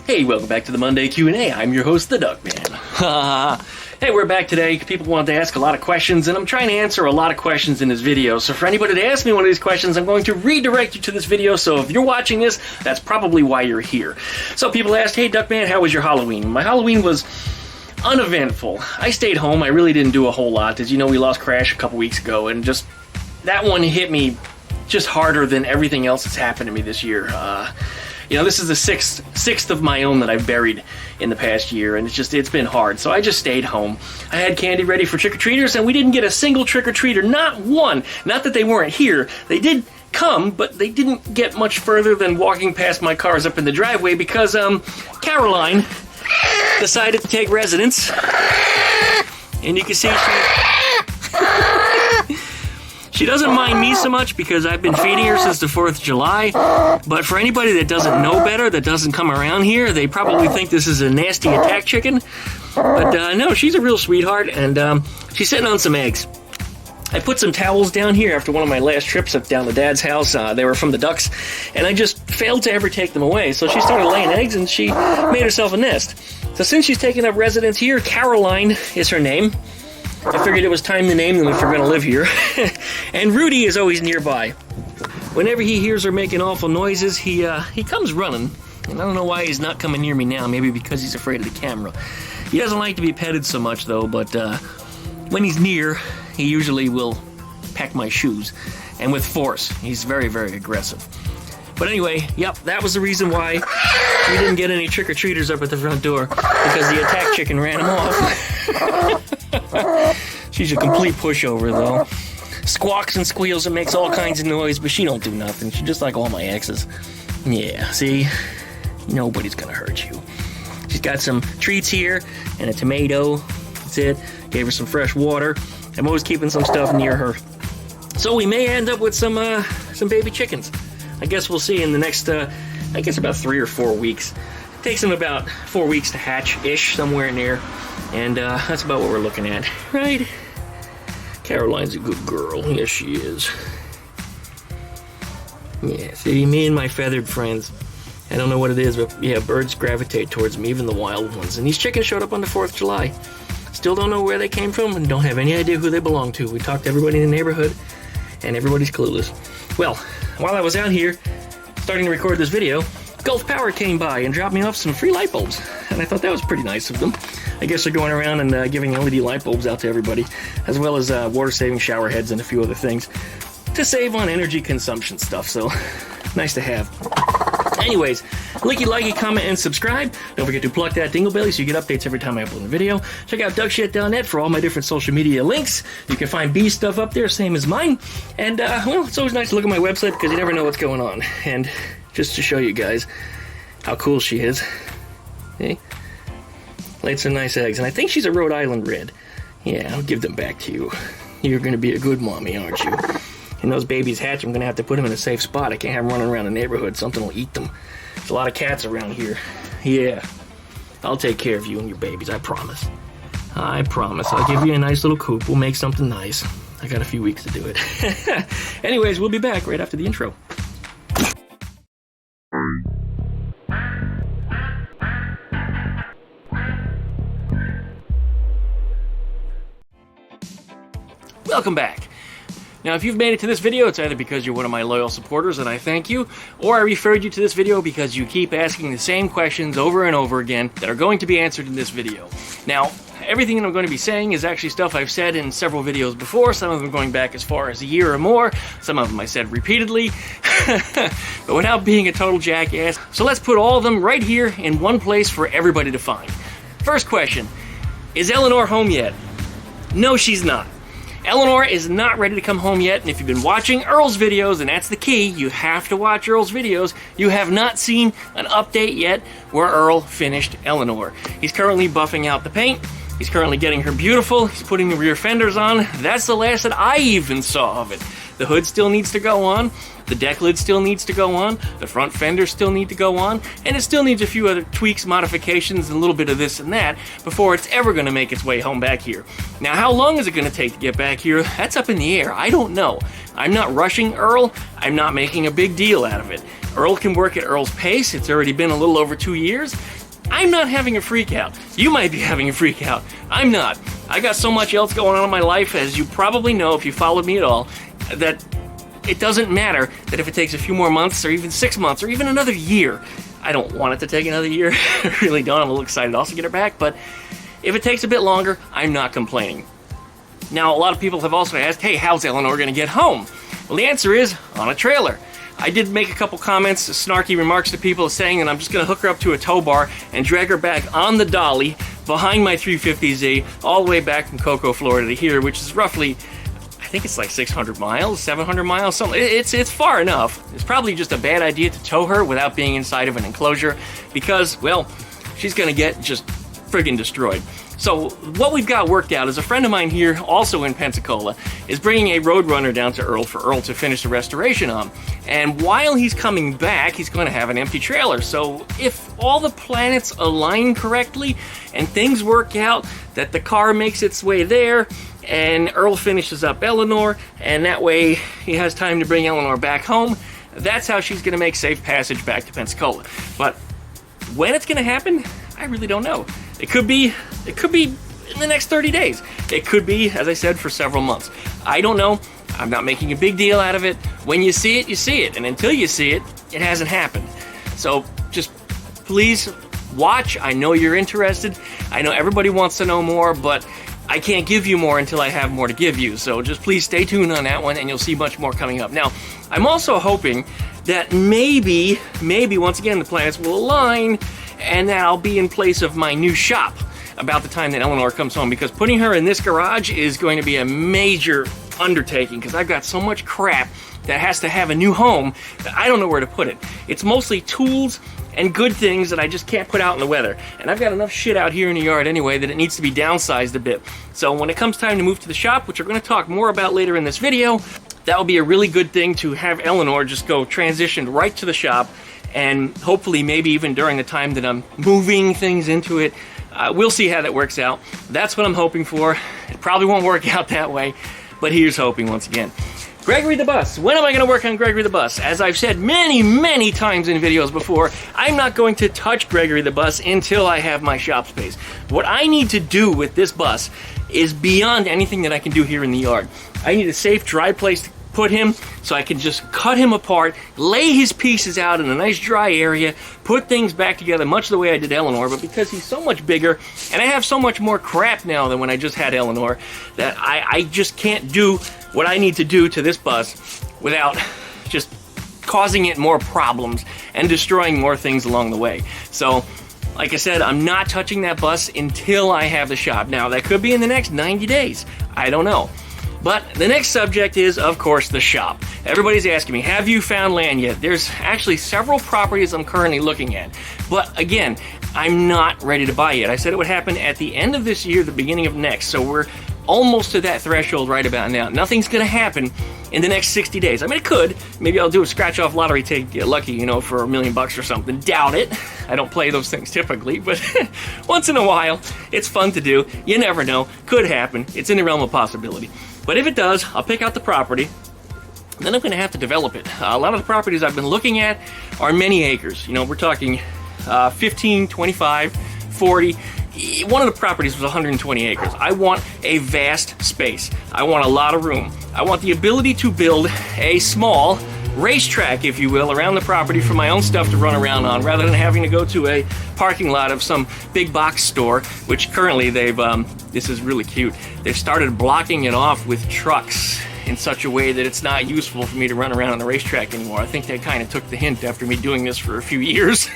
Hey, welcome back to the Monday Q&A. I'm your host, the Duckman. Hey, we're back today. People wanted to ask a lot of questions, and I'm trying to answer a lot of questions in this video. So for anybody to ask me one of these questions, I'm going to redirect you to this video. So if you're watching this, that's probably why you're here. So people asked, hey, Duckman, how was your Halloween? My Halloween was uneventful. I stayed home. I really didn't do a whole lot. As you know, we lost Crash a couple weeks ago, and just that one hit me just harder than everything else that's happened to me this year. You know, this is the sixth of my own that I've buried in the past year, and it's been hard, so I just stayed home. I had candy ready for trick-or-treaters, and we didn't get a single trick-or-treater, not one. Not that they weren't here. They did come, but they didn't get much further than walking past my cars up in the driveway because, Caroline decided to take residence, and you can see she doesn't mind me so much because I've been feeding her since the 4th of July, but for anybody that doesn't know better, that doesn't come around here, they probably think this is a nasty attack chicken. But no, she's a real sweetheart, and she's sitting on some eggs. I put some towels down here after one of my last trips up down to Dad's house. They were from the ducks, and I just failed to ever take them away. So she started laying eggs, and she made herself a nest. So since she's taken up residence here, Caroline is her name. I figured it was time to name them if we're going to live here. And Rudy is always nearby. Whenever he hears her making awful noises, he comes running. And I don't know why he's not coming near me now. Maybe because he's afraid of the camera. He doesn't like to be petted so much, though. But when he's near, he usually will peck my shoes. And with force. He's very, very aggressive. But anyway, yep, that was the reason why we didn't get any trick-or-treaters up at the front door. Because the attack chicken ran him off. She's a complete pushover, though. Squawks and squeals and makes all kinds of noise, but she don't do nothing. She's just like all my exes. Yeah, see? Nobody's gonna hurt you. She's got some treats here and a tomato. That's it. Gave her some fresh water. I'm always keeping some stuff near her. So we may end up with some baby chickens. I guess we'll see in the next, I guess about 3 or 4 weeks. It takes them about 4 weeks to hatch-ish, somewhere in there. And that's about what we're looking at, right? Caroline's a good girl. Yes, she is. Yeah, see, me and my feathered friends. I don't know what it is, but yeah, birds gravitate towards me, even the wild ones. And these chickens showed up on the 4th of July. Still don't know where they came from and don't have any idea who they belong to. We talked to everybody in the neighborhood, and everybody's clueless. Well, while I was out here starting to record this video, Gulf Power came by and dropped me off some free light bulbs. And I thought that was pretty nice of them. I guess they're going around and giving LED light bulbs out to everybody, as well as water-saving shower heads and a few other things to save on energy consumption stuff, so nice to have. Anyways, likey, comment, and subscribe. Don't forget to pluck that dingle belly so you get updates every time I upload a video. Check out duckshit.net for all my different social media links. You can find B's stuff up there, same as mine. And, well, it's always nice to look at my website because you never know what's going on. And just to show you guys how cool she is. Hey? Laid some nice eggs, and I think she's a Rhode Island Red. Yeah, I'll give them back to you. You're going to be a good mommy, aren't you? And those babies hatch, I'm going to have to put them in a safe spot. I can't have them running around the neighborhood. Something will eat them. There's a lot of cats around here. Yeah. I'll take care of you and your babies, I promise. I promise. I'll give you a nice little coop. We'll make something nice. I got a few weeks to do it. Anyways, we'll be back right after the intro. Welcome back. Now, if you've made it to this video, it's either because you're one of my loyal supporters, and I thank you, or I referred you to this video because you keep asking the same questions over and over again that are going to be answered in this video. Now, everything that I'm going to be saying is actually stuff I've said in several videos before, some of them going back as far as a year or more, some of them I said repeatedly, but without being a total jackass. So let's put all of them right here in one place for everybody to find. First question, is Eleanore home yet? No, she's not. Eleanore is not ready to come home yet, and if you've been watching Earl's videos, and that's the key, you have to watch Earl's videos, you have not seen an update yet where Earl finished Eleanore. He's currently buffing out the paint, he's currently getting her beautiful, he's putting the rear fenders on. That's the last that I even saw of it. The hood still needs to go on, the deck lid still needs to go on, the front fenders still need to go on, and it still needs a few other tweaks, modifications, and a little bit of this and that before it's ever going to make its way home back here. Now, how long is it going to take to get back here? That's up in the air. I don't know. I'm not rushing Earl. I'm not making a big deal out of it. Earl can work at Earl's pace. It's already been a little over 2 years. I'm not having a freak out. You might be having a freak out. I'm not. I got so much else going on in my life, as you probably know if you followed me at all, that it doesn't matter that if it takes a few more months or even 6 months or even another year. I don't want it to take another year. I really don't. I'm a little excited to also get her back, but if it takes a bit longer, I'm not complaining. Now, a lot of people have also asked, hey, how's Eleanore going to get home? Well, the answer is on a trailer. I did make a couple comments, snarky remarks to people saying that I'm just going to hook her up to a tow bar and drag her back on the dolly behind my 350Z all the way back from Cocoa, Florida to here, which is roughly, I think it's like 600 miles, 700 miles, something. It's far enough. It's probably just a bad idea to tow her without being inside of an enclosure because, well, she's going to get just friggin' destroyed. So what we've got worked out is a friend of mine here, also in Pensacola, is bringing a Roadrunner down to Earl for Earl to finish the restoration on. And while he's coming back, he's going to have an empty trailer. So if all the planets align correctly and things work out, that the car makes its way there, and Earl finishes up Eleanore, and that way he has time to bring Eleanore back home, that's how she's going to make safe passage back to Pensacola. But when it's going to happen, I really don't know. It could be in the next 30 days. It could be, as I said, for several months. I don't know. I'm not making a big deal out of it. When you see it, you see it. And until you see it, it hasn't happened. So just please watch. I know you're interested. I know everybody wants to know more, but I can't give you more until I have more to give you. So just please stay tuned on that one, and you'll see much more coming up. Now, I'm also hoping that maybe, once again, the planets will align, and that I'll be in place of my new shop about the time that Eleanore comes home, because putting her in this garage is going to be a major undertaking, because I've got so much crap that has to have a new home that I don't know where to put it. It's mostly tools and good things that I just can't put out in the weather. And I've got enough shit out here in the yard anyway that it needs to be downsized a bit. So when it comes time to move to the shop, which we're going to talk more about later in this video, that will be a really good thing to have Eleanore just go transitioned right to the shop, and hopefully maybe even during the time that I'm moving things into it. We'll see how that works out. That's what I'm hoping for. It probably won't work out that way, but here's hoping once again. Gregory the Bus. When am I going to work on Gregory the Bus? As I've said many times in videos before, I'm not going to touch Gregory the Bus until I have my shop space. What I need to do with this bus is beyond anything that I can do here in the yard. I need a safe, dry place to put him so I can just cut him apart, lay his pieces out in a nice dry area, put things back together much the way I did Eleanore, but because he's so much bigger and I have so much more crap now than when I just had Eleanore, that I just can't do what I need to do to this bus without just causing it more problems and destroying more things along the way. So, like I said, I'm not touching that bus until I have the shop. Now, that could be in the next 90 days. I don't know. But the next subject is, of course, the shop. Everybody's asking me, have you found land yet? There's actually several properties I'm currently looking at. But again, I'm not ready to buy yet. I said it would happen at the end of this year, the beginning of next. So we're almost to that threshold right about now. Nothing's going to happen in the next 60 days. I mean, it could. Maybe I'll do a scratch-off lottery, get lucky, you know, for $1 million or something. Doubt it. I don't play those things typically, but once in a while, it's fun to do. You never know. Could happen. It's in the realm of possibility. But if it does, I'll pick out the property, then I'm going to have to develop it. A lot of the properties I've been looking at are many acres. You know, we're talking 15, 25, 40. One of the properties was 120 acres. I want a vast space. I want a lot of room. I want the ability to build a small racetrack, if you will, around the property for my own stuff to run around on, rather than having to go to a parking lot of some big box store, which currently they've, this is really cute, they've started blocking it off with trucks in such a way that it's not useful for me to run around on the racetrack anymore. I think they kind of took the hint after me doing this for a few years.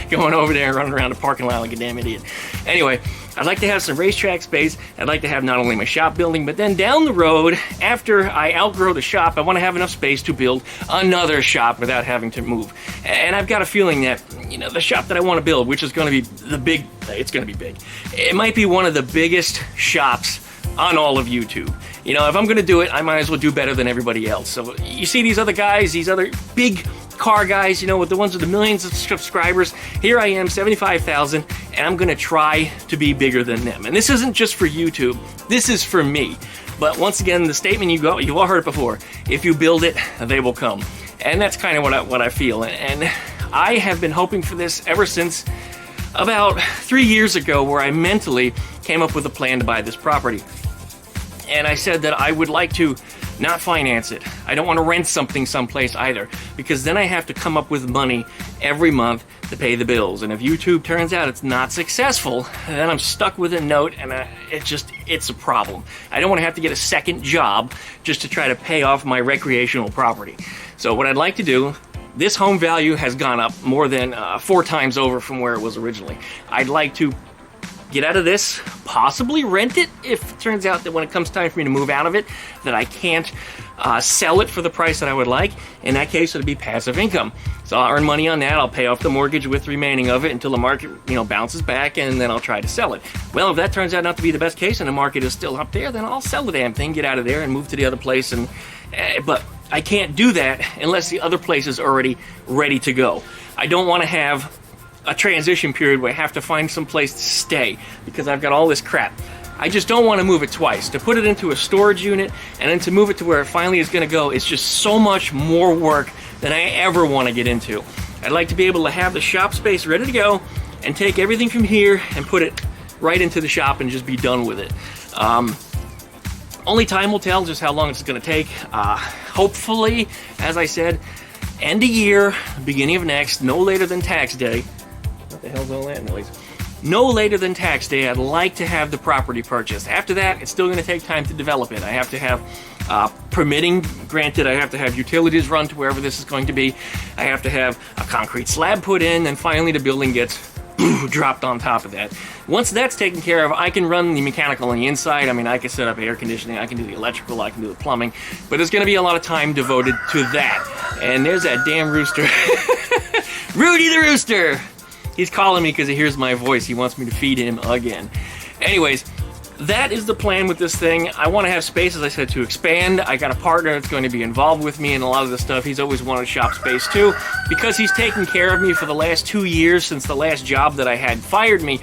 Going over there and running around the parking lot like a damn idiot. Anyway, I'd like to have some racetrack space. I'd like to have not only my shop building, but then down the road, after I outgrow the shop, I want to have enough space to build another shop without having to move. And I've got a feeling that, you know, the shop that I want to build, which is going to be it's going to be big. It might be one of the biggest shops on all of YouTube. You know, if I'm going to do it, I might as well do better than everybody else. So you see these other guys, these other big car guys, you know, with the ones with the millions of subscribers. Here I am, 75,000, and I'm going to try to be bigger than them. And this isn't just for YouTube. This is for me. But once again, the statement you've all heard it before. If you build it, they will come. And that's kind of what I feel. And I have been hoping for this ever since about 3 years ago, where I mentally came up with a plan to buy this property. And I said that I would like to not finance it. I don't want to rent something someplace either, because then I have to come up with money every month to pay the bills. And if YouTube turns out it's not successful, then I'm stuck with a note, and it's a problem. I don't want to have to get a second job just to try to pay off my recreational property. So what I'd like to do, this home value has gone up more than 4 times over from where it was originally. I'd like to get out of this, possibly rent it if it turns out that when it comes time for me to move out of it, that I can't sell it for the price that I would like. In that case, it'll be passive income. So I'll earn money on that, I'll pay off the mortgage with the remaining of it until the market, bounces back, and then I'll try to sell it. Well, if that turns out not to be the best case and the market is still up there, then I'll sell the damn thing, get out of there, and move to the other place. But I can't do that unless the other place is already ready to go. I don't want to have a transition period where I have to find some place to stay because I've got all this crap. I just don't want to move it twice. To put it into a storage unit and then to move it to where it finally is going to go, it's just so much more work than I ever want to get into. I'd like to be able to have the shop space ready to go and take everything from here and put it right into the shop and just be done with it. Only time will tell just how long it's going to take. Hopefully, as I said, end of year, beginning of next, no later than tax day. What the hell's all that noise? No later than tax day, I'd like to have the property purchased. After that, it's still going to take time to develop it. I have to have permitting granted. I have to have utilities run to wherever this is going to be. I have to have a concrete slab put in, and finally the building gets dropped on top of that. Once that's taken care of, I can run the mechanical on the inside. I mean, I can set up air conditioning, I can do the electrical, I can do the plumbing, but there's going to be a lot of time devoted to that. And there's that damn rooster. Rudy the rooster! He's calling me because he hears my voice. He wants me to feed him again. Anyways, that is the plan with this thing. I want to have space, as I said, to expand. I got a partner that's going to be involved with me in a lot of the stuff. He's always wanted shop space too, because he's taken care of me for the last 2 years since the last job that I had fired me.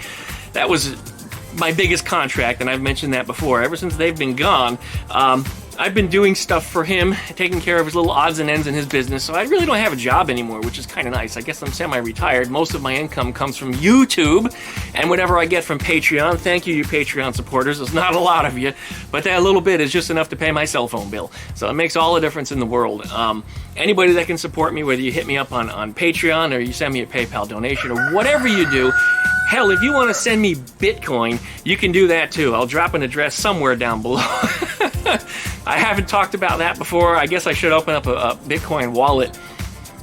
That was my biggest contract, and I've mentioned that before. Ever since they've been gone, I've been doing stuff for him, taking care of his little odds and ends in his business, so I really don't have a job anymore, which is kind of nice. I guess I'm semi-retired. Most of my income comes from YouTube and whatever I get from Patreon. Thank you, you Patreon supporters. There's not a lot of you, but that little bit is just enough to pay my cell phone bill. So it makes all the difference in the world. Anybody that can support me, whether you hit me up on Patreon or you send me a PayPal donation or whatever you do, hell, if you want to send me Bitcoin, you can do that too. I'll drop an address somewhere down below. I haven't talked about that before. I guess I should open up a Bitcoin wallet.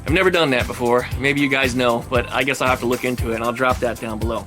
I've never done that before. Maybe you guys know, but I guess I'll have to look into it, and I'll drop that down below.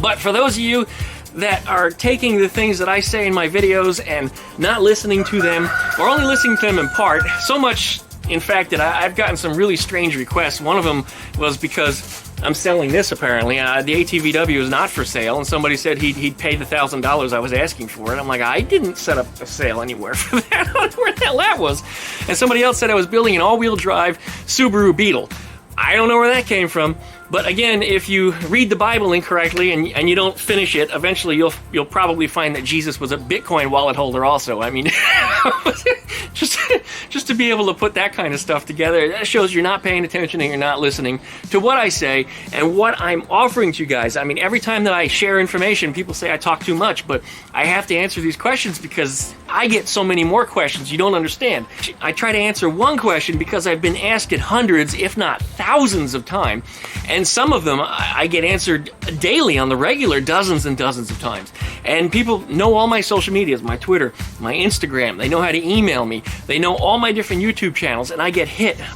But for those of you that are taking the things that I say in my videos and not listening to them, or only listening to them in part, so much, in fact, that I've gotten some really strange requests. One of them was because I'm selling this, apparently. The ATVW is not for sale, and somebody said he'd pay the $1,000 I was asking for it. I'm like, I didn't set up a sale anywhere for that. I don't know where the hell that was. And somebody else said I was building an all-wheel drive Subaru Beetle. I don't know where that came from. But again, if you read the Bible incorrectly and you don't finish it, eventually you'll probably find that Jesus was a Bitcoin wallet holder also. I mean, just to be able to put that kind of stuff together, that shows you're not paying attention and you're not listening to what I say and what I'm offering to you guys. I mean, every time that I share information, people say I talk too much, but I have to answer these questions because I get so many more questions you don't understand. I try to answer one question because I've been asked it hundreds, if not thousands of times, and some of them I get answered daily on the regular, dozens and dozens of times. And people know all my social medias, my Twitter, my Instagram. They know how to email me. They know all my different YouTube channels, and I get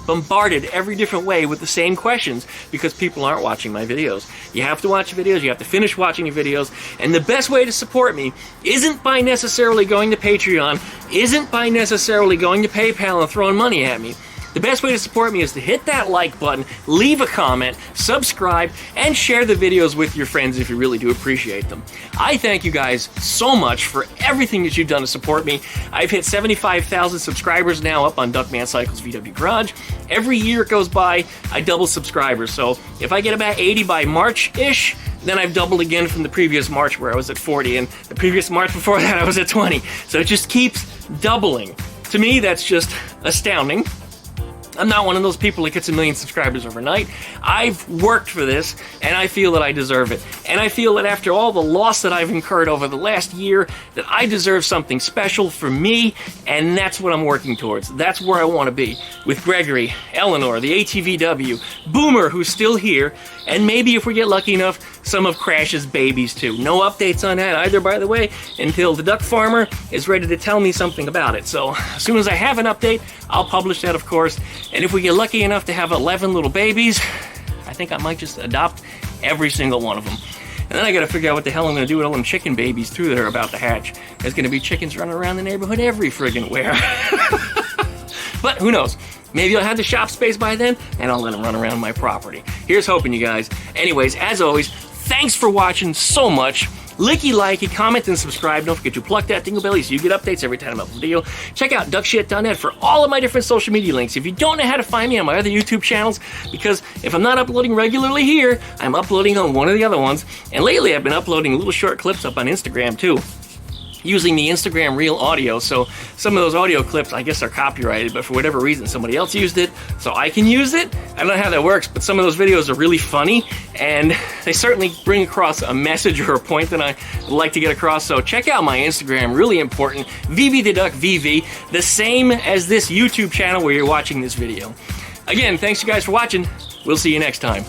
bombarded every different way with the same questions because people aren't watching my videos. You have to watch the videos. You have to finish watching the videos. And the best way to support me isn't by necessarily going to Patreon, isn't by necessarily going to PayPal and throwing money at me. The best way to support me is to hit that like button, leave a comment, subscribe, and share the videos with your friends if you really do appreciate them. I thank you guys so much for everything that you've done to support me. I've hit 75,000 subscribers now up on DuckmanCycles VW Garage. Every year it goes by, I double subscribers. So if I get about 80 by March-ish, then I've doubled again from the previous March where I was at 40, and the previous March before that I was at 20. So it just keeps doubling. To me, that's just astounding. I'm not one of those people that gets 1 million subscribers overnight. I've worked for this, and I feel that I deserve it. And I feel that after all the loss that I've incurred over the last year, that I deserve something special for me, and that's what I'm working towards. That's where I want to be. With Gregory, Eleanore, the ATVW, Boomer, who's still here, and maybe if we get lucky enough, some of Crash's babies too. No updates on that either, by the way, until the duck farmer is ready to tell me something about it. So as soon as I have an update, I'll publish that, of course. And if we get lucky enough to have 11 little babies, I think I might just adopt every single one of them. And then I gotta figure out what the hell I'm gonna do with all them chicken babies too that are about to hatch. There's gonna be chickens running around the neighborhood every friggin' where. But who knows? Maybe I'll have the shop space by then, and I'll let them run around my property. Here's hoping, you guys. Anyways, as always, thanks for watching so much. Licky, like it, comment, and subscribe. Don't forget to pluck that dingle belly so you get updates every time I upload a video. Check out duckshit.net for all of my different social media links. If you don't know how to find me on my other YouTube channels, because if I'm not uploading regularly here, I'm uploading on one of the other ones. And lately I've been uploading little short clips up on Instagram too, using the Instagram Reel audio. So some of those audio clips, I guess, are copyrighted, but for whatever reason, somebody else used it, so I can use it. I don't know how that works, but some of those videos are really funny, and they certainly bring across a message or a point that I like to get across. So check out my Instagram, really important, VV the Duck VV, the same as this YouTube channel where you're watching this video. Again, thanks you guys for watching. We'll see you next time.